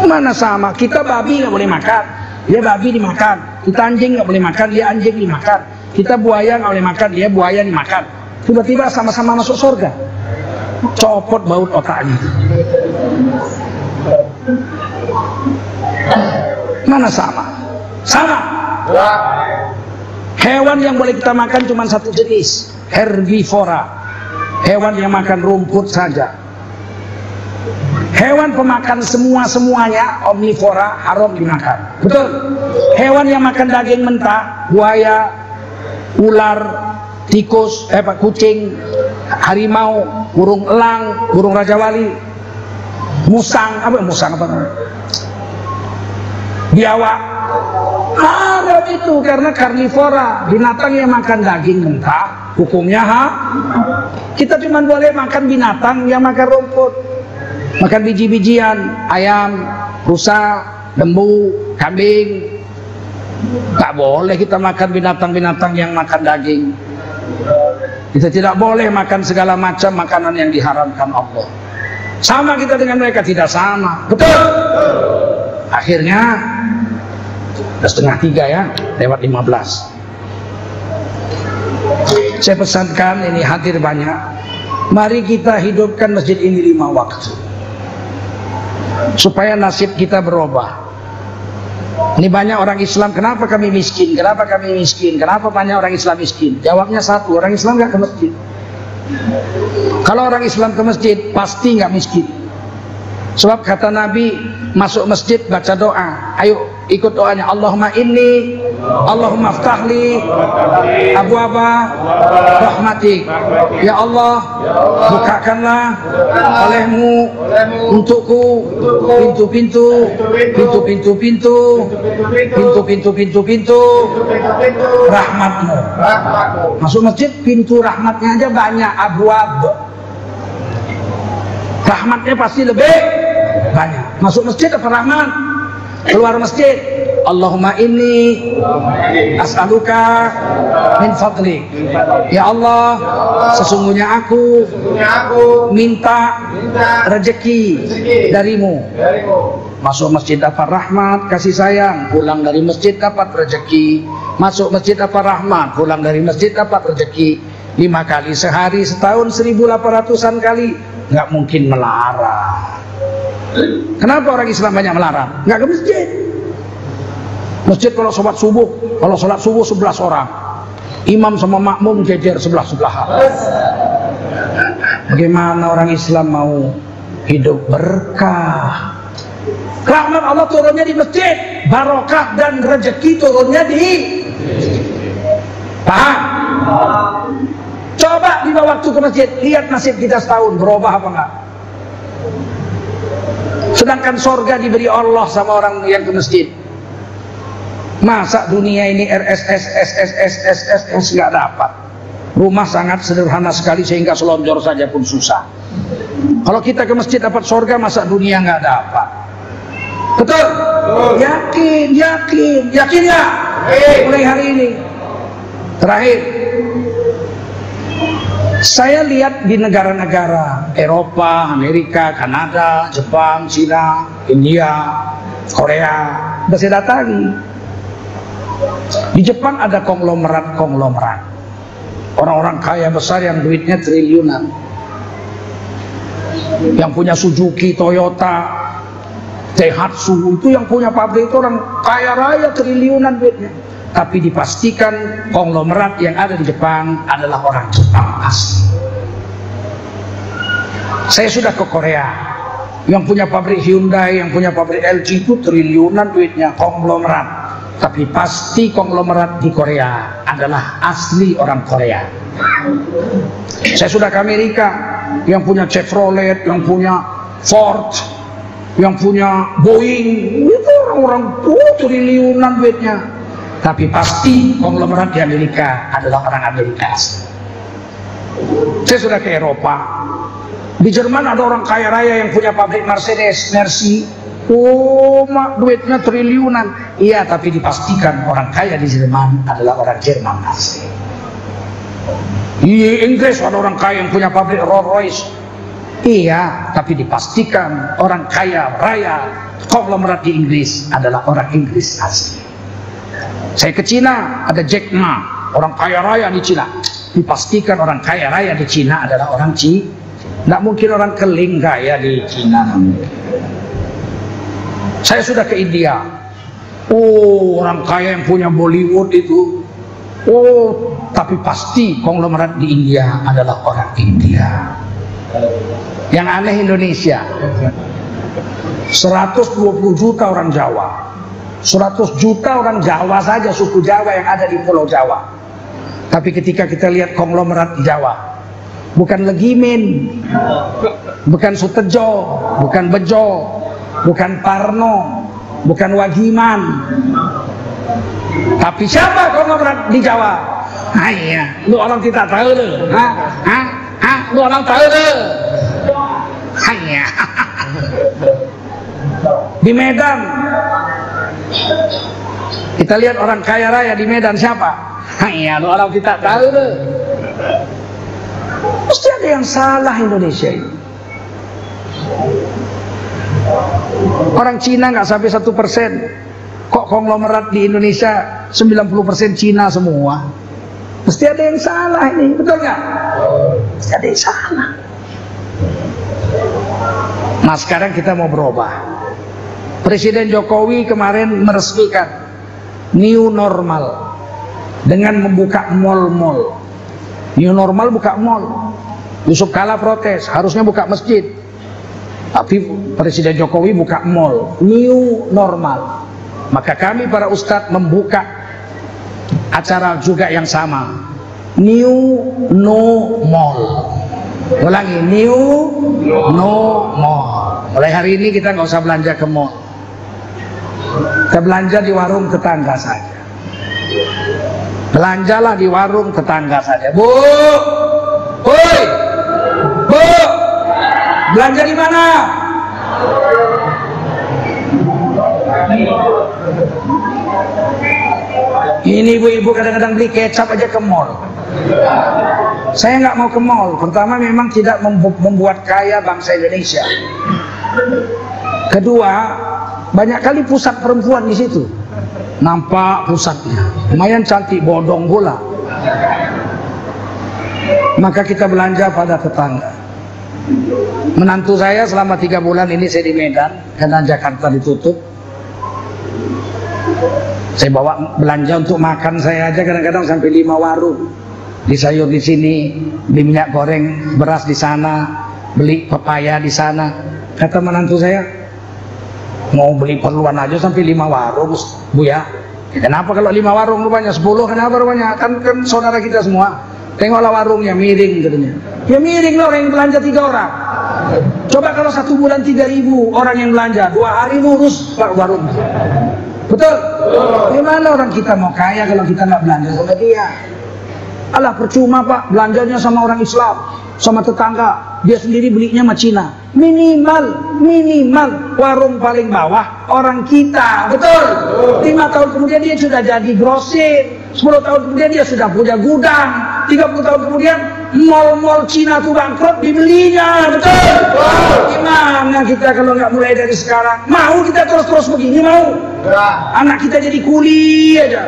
Mana sama? Kita babi nggak boleh makan, dia babi dimakan. Kita anjing nggak boleh makan, dia anjing dimakan. Kita buaya nggak boleh makan, dia buaya dimakan. Tiba-tiba sama-sama masuk surga. Copot baut otaknya. Mana sama? Sama. Hewan yang boleh kita makan cuma satu jenis, herbivora. Hewan yang makan rumput saja. Hewan pemakan semua-semuanya, omnivora, haram dimakan. Betul? Hewan yang makan daging mentah, buaya, ular, tikus, kucing, harimau, burung elang, burung raja wali, musang, biawak, haram itu karena karnivora, binatang yang makan daging mentah, hukumnya kita cuma boleh makan binatang yang makan rumput, makan biji-bijian, ayam, rusa, lembu, kambing. Tak boleh kita makan binatang-binatang yang makan daging. Kita tidak boleh makan segala macam makanan yang diharamkan Allah. Sama kita dengan mereka? Tidak sama. Betul? Akhirnya udah 2:30 ya, lewat 15. Saya pesankan, ini hadir banyak, mari kita hidupkan masjid ini 5 waktu supaya nasib kita berubah. Ini banyak orang Islam, kenapa kami miskin? Kenapa kami miskin? Kenapa banyak orang Islam miskin? Jawabnya satu, orang Islam nggak ke masjid. Kalau orang Islam ke masjid pasti nggak miskin. Sebab kata Nabi, masuk masjid baca doa. Ayo ikut doanya. Allahumma inni, Allahumma aftahli abwaba rahmatik. Ya Allah, bukakanlah olehmu untukku pintu-pintu rahmatmu. Masuk masjid pintu rahmatnya aja banyak, abwab. Rahmatnya pasti lebih banyak. Masuk masjid apa rahmat? Keluar masjid Allahumma inni as'aluka min fadlik. Ya Allah, sesungguhnya aku minta rezeki darimu. Masuk masjid dapat rahmat, kasih sayang. Pulang dari masjid dapat rezeki. Masuk masjid dapat rahmat, pulang dari masjid dapat rezeki. 5 kali sehari, setahun 1800-an kali. Nggak mungkin melarang. Kenapa orang Islam banyak melarang? Nggak ke masjid. Masjid kalau sholat subuh 11 orang. Imam sama makmum jejer sebelah-sebelahan. Bagaimana orang Islam mau hidup berkah? Rahmat Allah turunnya di masjid, barokah dan rezeki turunnya di paham? Coba 5 waktu ke masjid, lihat nasib kita setahun, berubah apa enggak? Sedangkan sorga diberi Allah sama orang yang ke masjid. Masa dunia ini RSS nggak dapat. Rumah sangat sederhana sekali sehingga selonjor saja pun susah. Kalau kita ke masjid dapat sorga, masa dunia nggak dapat. Betul? Yakin ya? Mulai hari ini. Terakhir, saya lihat di negara-negara Eropa, Amerika, Kanada, Jepang, Cina, India, Korea, sudah saya datangi. Di Jepang ada konglomerat. Orang-orang kaya besar yang duitnya triliunan. Yang punya Suzuki, Toyota, Daihatsu, itu yang punya pabrik itu orang kaya raya triliunan duitnya. Tapi dipastikan konglomerat yang ada di Jepang adalah orang Jepang asli. Saya sudah ke Korea, yang punya pabrik Hyundai, yang punya pabrik LG itu triliunan duitnya, konglomerat. Tapi pasti konglomerat di Korea adalah asli orang Korea. Saya sudah ke Amerika, yang punya Chevrolet, yang punya Ford, yang punya Boeing, itu orang-orang triliunan duitnya. Tapi pasti konglomerat di Amerika adalah orang Amerika. Saya sudah ke Eropa. Di Jerman ada orang kaya raya yang punya pabrik Mercedes, Mercy. Oh, duitnya triliunan. Iya, tapi dipastikan orang kaya di Jerman adalah orang Jerman asli. Di Inggris ada orang kaya yang punya pabrik Rolls Royce. Iya, tapi dipastikan orang kaya raya konglomerat di Inggris adalah orang Inggris asli. Saya ke Cina, ada Jack Ma, orang kaya raya di Cina. Dipastikan orang kaya raya di Cina adalah orang Cina. Tidak mungkin orang keling kaya di Cina. Saya sudah ke India. Oh, orang kaya yang punya Bollywood itu. Oh, tapi pasti konglomerat di India adalah orang India. Yang aneh Indonesia, 120 juta orang Jawa. 100 juta orang Jawa saja, suku Jawa yang ada di Pulau Jawa. Tapi ketika kita lihat konglomerat di Jawa, bukan Legimin, bukan Sutejo, bukan Bejo, bukan Parno, bukan Wagiman. Tapi siapa konglomerat di Jawa? Iya, lu orang tidak tahu lu. Lu orang tahu lu. Iya. Di Medan, kita lihat orang kaya raya di Medan siapa? Iya, lu orang kita tahu lu. Mesti ada yang salah Indonesia ini. Orang Cina nggak sampai 1%. Kok konglomerat di Indonesia 90% Cina semua? Mesti ada yang salah ini, betul nggak? Mesti ada yang salah. Nah, sekarang kita mau berubah. Presiden Jokowi kemarin meresmikan new normal dengan membuka mal-mal. New normal buka mal. Yusuf Kala protes, harusnya buka masjid. Tapi Presiden Jokowi buka mal. New normal. Maka kami para ustadz membuka acara juga yang sama. New no mall. Ulangi, new no mall. Mulai hari ini kita nggak usah belanja ke mall. Kita belanja di warung tetangga saja. Belanjalah di warung tetangga saja. Bu, woi, bu, belanja di mana? Ini ibu-ibu kadang-kadang beli kecap aja ke mall. Saya nggak mau ke mall. Pertama, memang tidak membuat kaya bangsa Indonesia. Kedua, banyak kali pusat perempuan di situ. Nampak pusatnya, lumayan cantik, bodong pula. Maka kita belanja pada tetangga. Menantu saya selama 3 bulan ini saya di Medan, karena Jakarta ditutup. Saya bawa belanja untuk makan saya aja kadang-kadang sampai 5 warung. Di sayur di sini, beli minyak goreng, beras di sana, beli pepaya di sana. Kata menantu saya, mau beli perluan aja sampai 5 warung, Bu ya. Kenapa kalau 5 warung rupanya 10? Kenapa rupanya? Kan saudara kita semua. Tengoklah warungnya miring katanya. Ya miring loh, orang yang belanja 3 orang. Coba kalau 1 bulan 3.000 orang yang belanja, 2 hari lurus warung. Betul? Gimana orang kita mau kaya kalau kita nggak belanja sama dia? Alah percuma Pak, belanjanya sama orang Islam, sama tetangga. Dia sendiri belinya sama Cina. Minimal warung paling bawah orang kita. Betul? 5 tahun kemudian dia sudah jadi grosir. 10 tahun kemudian dia sudah punya gudang. 30 tahun kemudian mall-mall Cina tuh bangkrut, dibelinya. Betul? Gimana kita kalau nggak mulai dari sekarang? Mau kita terus-terus begini mau? Anak kita jadi kuli aja.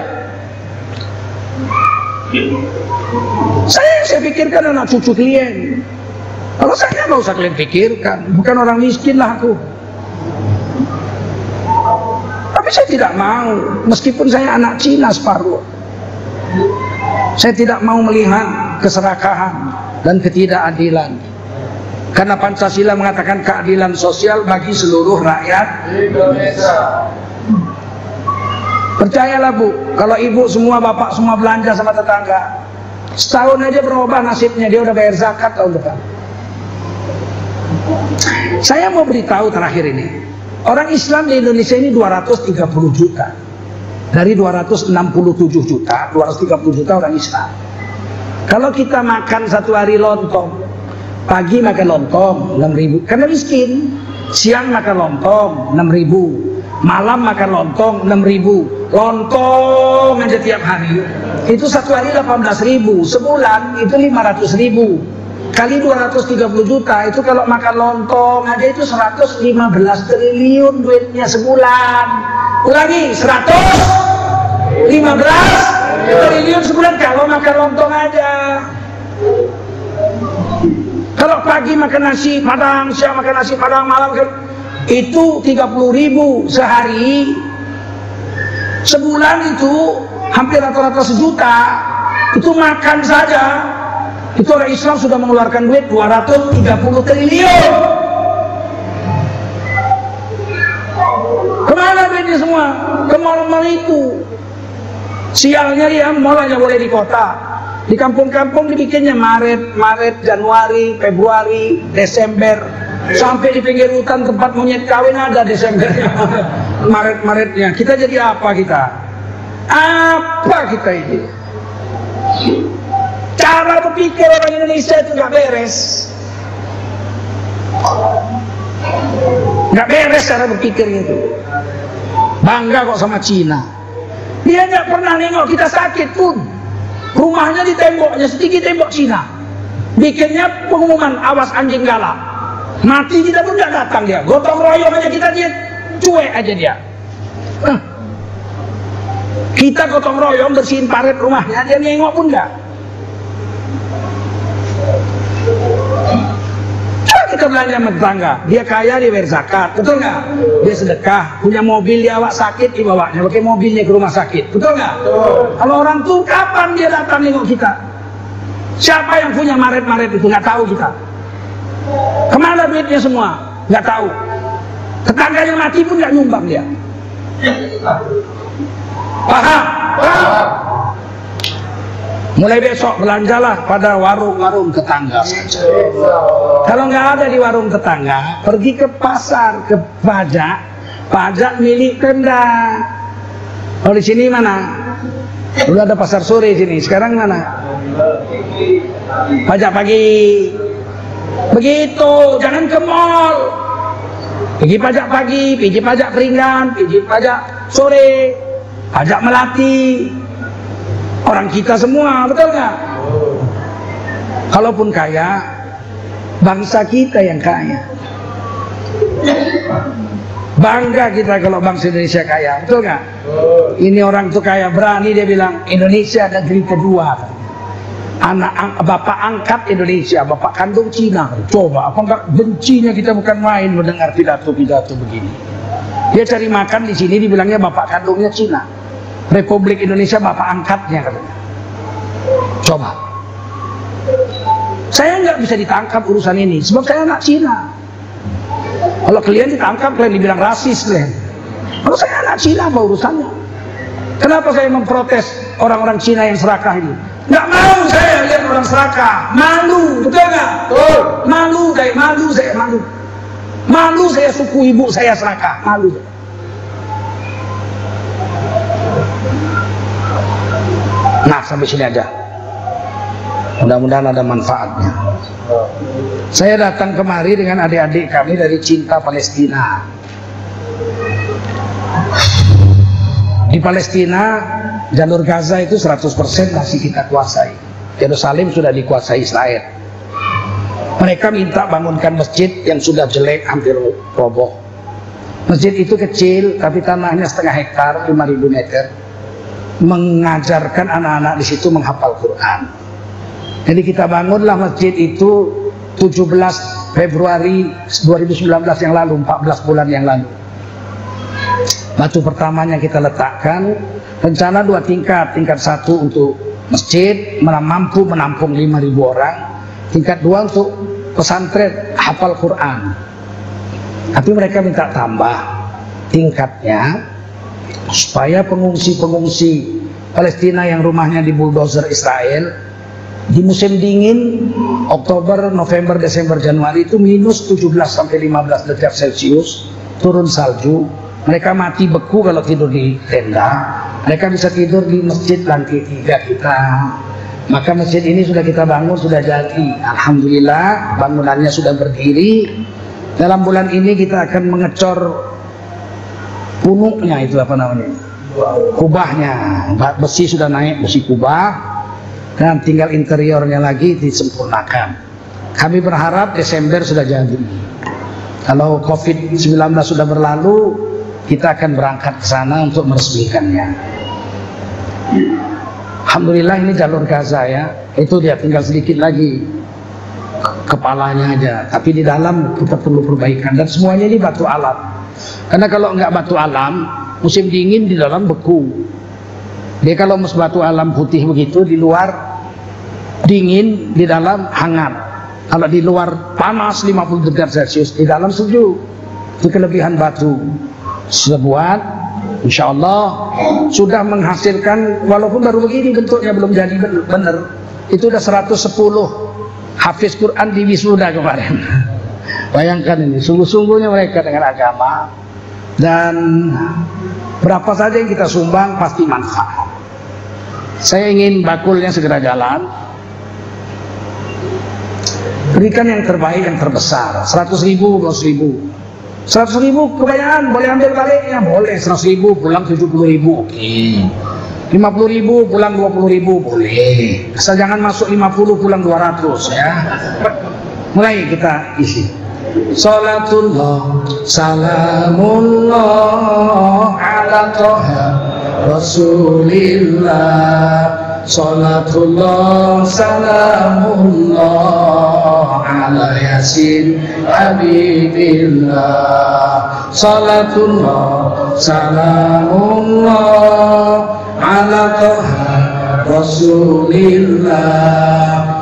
Saya pikirkan anak cucu klien. Kalau saya nggak usah kalian pikirkan, bukan orang miskin lah aku. Tapi saya tidak mau, meskipun saya anak Cina separuh. Saya tidak mau melihat keserakahan dan ketidakadilan. Karena Pancasila mengatakan keadilan sosial bagi seluruh rakyat Indonesia. Percayalah Bu, kalau ibu semua, bapak semua belanja sama tetangga, setahun aja berubah nasibnya, dia udah bayar zakat tahun depan. Saya mau beritahu terakhir ini, orang Islam di Indonesia ini 230 juta. Dari 267 juta, 230 juta orang Islam. Kalau kita makan satu hari lontong, pagi makan lontong 6.000, karena miskin. Siang makan lontong 6.000, malam makan lontong 6.000. Lontong aja tiap hari. Itu satu hari 18.000, sebulan itu 500.000. Kali 230 juta, itu kalau makan lontong aja itu 115 triliun duitnya sebulan. Ulangi, 115 triliun sebulan kalau makan lontong aja. Kalau pagi makan nasi padang, siang makan nasi padang, malam itu 30.000 sehari. Sebulan itu hampir rata-rata sejuta. Itu makan saja. Itu orang Islam sudah mengeluarkan duit 230 triliun. Kemana duitnya semua? Ke mal-mal itu. Sialnya ya, mal hanya boleh di kota. Di kampung-kampung dibikinnya Maret, Januari, Februari, Desember. Sampai di pinggir hutan tempat monyet kawin ada Desembernya. Maretnya. Kita jadi apa kita? Apa kita ini? Cara berpikir orang Indonesia itu nggak beres. Nggak beres cara berpikirnya itu. Bangga kok sama Cina. Dia nggak pernah nengok kita sakit pun. Rumahnya di temboknya setinggi tembok Cina. Bikinnya pengumuman awas anjing galak. Mati kita pun nggak datang dia. Gotong royong aja kita, dia cuek aja dia. Kita gotong royong bersihin paret rumahnya, dia nengok pun nggak. Kita belanja sama tetangga, dia kaya, dia bayar zakat, betul nggak? Dia sedekah, punya mobil, dia awak sakit, dibawanya pakai mobilnya ke rumah sakit, betul nggak? Kalau orang tuh kapan dia datang nengok kita? Siapa yang punya maret-maret itu? Nggak tahu kita. Kemana duitnya semua? Nggak tahu. Tetangganya mati pun nggak nyumbang dia. Paham? Mulai besok belanjalah pada warung-warung tetangga saja. Kalau nggak ada di warung tetangga, pergi ke pasar, ke pajak milik Pemda. Oh di sini mana? Udah ada pasar sore sini. Sekarang mana? Pajak pagi. Begitu, jangan ke mall. Pergi pajak pagi, pergi pajak Peringgan, pergi pajak sore, pajak Melati. Orang kita semua, betul nggak? Kalaupun kaya, bangsa kita yang kaya. Bangga kita kalau bangsa Indonesia kaya, betul nggak? Ini orang tuh kaya, berani dia bilang Indonesia negeri kedua. Bapak angkat Indonesia, bapak kandung Cina. Coba, apa enggak bencinya kita bukan main mendengar pidato-pidato begini. Dia cari makan di sini, dibilangnya bapak kandungnya Cina. Republik Indonesia bapak angkatnya katanya. Coba. Saya nggak bisa ditangkap urusan ini, sebab saya anak Cina. Kalau kalian ditangkap, kalian dibilang rasis kalian. Kalau saya anak Cina, apa urusannya? Kenapa saya memprotes orang-orang Cina yang serakah ini? Nggak mau saya lihat orang serakah. Malu, betul nggak? Betul. Malu, saya malu. Malu saya suku ibu saya serakah. Malu. Nah, sampai sini aja. Mudah-mudahan ada manfaatnya. Saya datang kemari dengan adik-adik kami dari Cinta Palestina. Di Palestina, jalur Gaza itu 100% masih kita kuasai. Yerusalem sudah dikuasai Israel. Mereka minta bangunkan masjid yang sudah jelek, hampir roboh. Masjid itu kecil, tapi tanahnya 0,5 hektar, 5.000 meter. Mengajarkan anak-anak di situ menghafal Quran. Jadi kita bangunlah masjid itu 17 Februari 2019 yang lalu, 14 bulan yang lalu. Batu pertamanya kita letakkan, rencana 2 tingkat. Tingkat 1 untuk masjid, mampu menampung 5.000 orang. Tingkat 2 untuk pesantren hafal Quran. Tapi mereka minta tambah tingkatnya, supaya pengungsi-pengungsi Palestina yang rumahnya di bulldozer Israel di musim dingin Oktober, November, Desember, Januari itu minus 17 sampai 15 derajat Celcius, turun salju. Mereka mati beku kalau tidur di tenda. Mereka bisa tidur di masjid lantai 3 kita. Maka masjid ini sudah kita bangun, sudah jadi. Alhamdulillah, bangunannya sudah berdiri. Dalam bulan ini kita akan mengecor punuknya, itu apa namanya, kubahnya. Besi sudah naik, besi kubah. Dan tinggal interiornya lagi disempurnakan. Kami berharap Desember sudah jadi. Kalau COVID-19 sudah berlalu, kita akan berangkat ke sana untuk meresmikannya. Alhamdulillah ini jalur Gaza ya. Itu dia, tinggal sedikit lagi kepalanya aja. Tapi di dalam kita perlu perbaikan. Dan semuanya ini batu alam. Karena kalau nggak batu alam, musim dingin di dalam beku. Dia kalau batu alam putih begitu, di luar dingin, di dalam hangat. Kalau di luar panas 50 derajat Celcius, di dalam sejuk. Itu kelebihan batu. Sebuat, insya Allah sudah menghasilkan, walaupun baru begini bentuknya belum jadi benar. Itu udah 110 hafiz Quran di wisuda kemarin. Bayangkan ini, sungguh-sungguhnya mereka dengan agama. Dan berapa saja yang kita sumbang pasti manfaat. Saya ingin bakulnya segera jalan. Berikan yang terbaik, yang terbesar. 100.000, 200.000. 100.000 kebanyakan, boleh ambil baliknya, boleh. 100.000 pulang 70.000, oke. 50.000 pulang 20.000, boleh. Asal jangan masuk 50 pulang 200 ya. Mulai kita isi. Salatullah, salamullah ala toha Rasulillah. Salatullah, salamullah ala Yasin Habibillah. Salatullah, salamullah ala toha Rasulillah.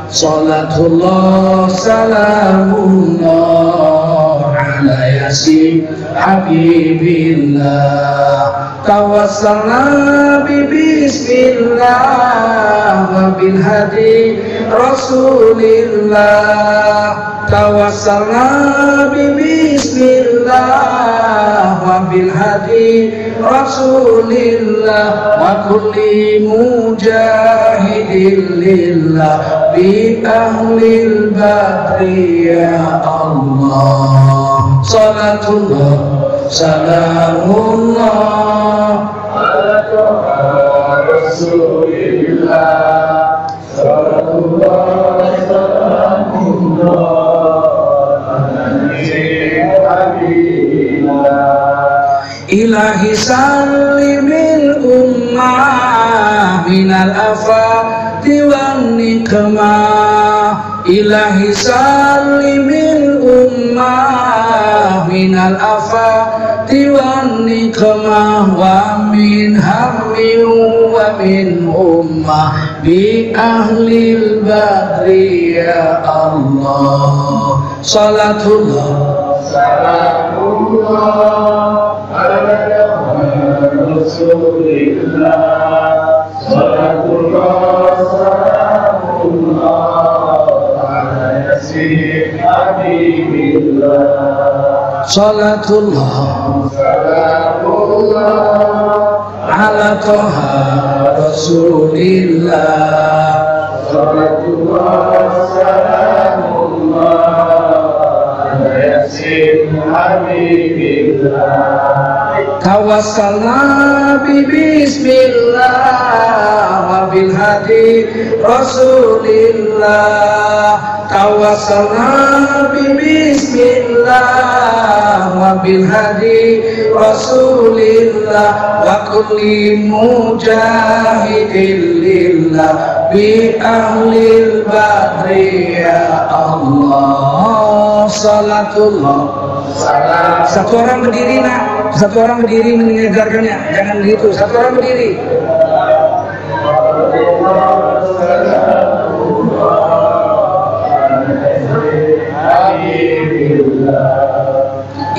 Salatullah, salamullah ala Yasin Habibillah. Tawassalna bismillah wa bil hadi Rasulillah. Tawassalna bismillah wa bil hadi Rasulillah. Wa kulli mujahidin lillah bi ahlil badri ya Allah. Salatullah, salamullah ala Rasulillah, salatullah salamullah ala habibillah. Ilahi sallimil ummah minal afati wan nikmah. Ilahi sallimil ummah minal afati wan nikmah wa min hammin wa min ummah bi ahlil badri ya Allah. Salatullah salamullah Rasulillah, salatullah salamullah ala yasin habibillah. Salatullah salamullah ala Toha Rasulillah, salatullah salamullah ala yasin habibillah. Tawassalna bi bismillah wa bil hadi Rasulillah. Tawassalna bi bismillah wa bil hadi Rasulillah wa kulli mujahidin lillah bi ahlil badri ya Allah. Salatullah. Satu orang berdiri nak, satu orang berdiri menyegarkannya, jangan begitu, satu orang berdiri.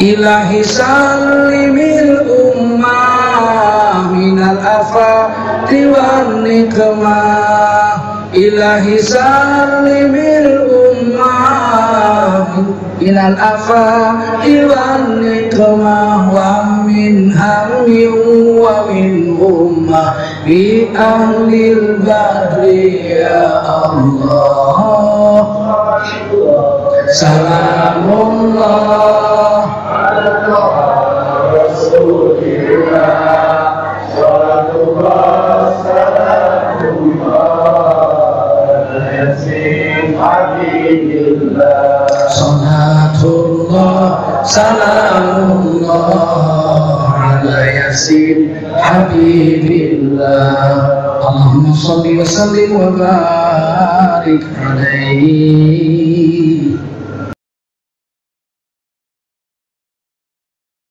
Ilahi sallimil ummah minal afati wan nikmah. Ilahi sallimil ummah minal afati wan nikmah wa min hammin wa min ummah bi ahlil badri ya Allah. Salamullah ala Rasulillah, salatullah salamullah ala yasin habibillah. Salatullah salamullah ala yasin habibillah. Allahumma salli wa sallim wa barik alaihi.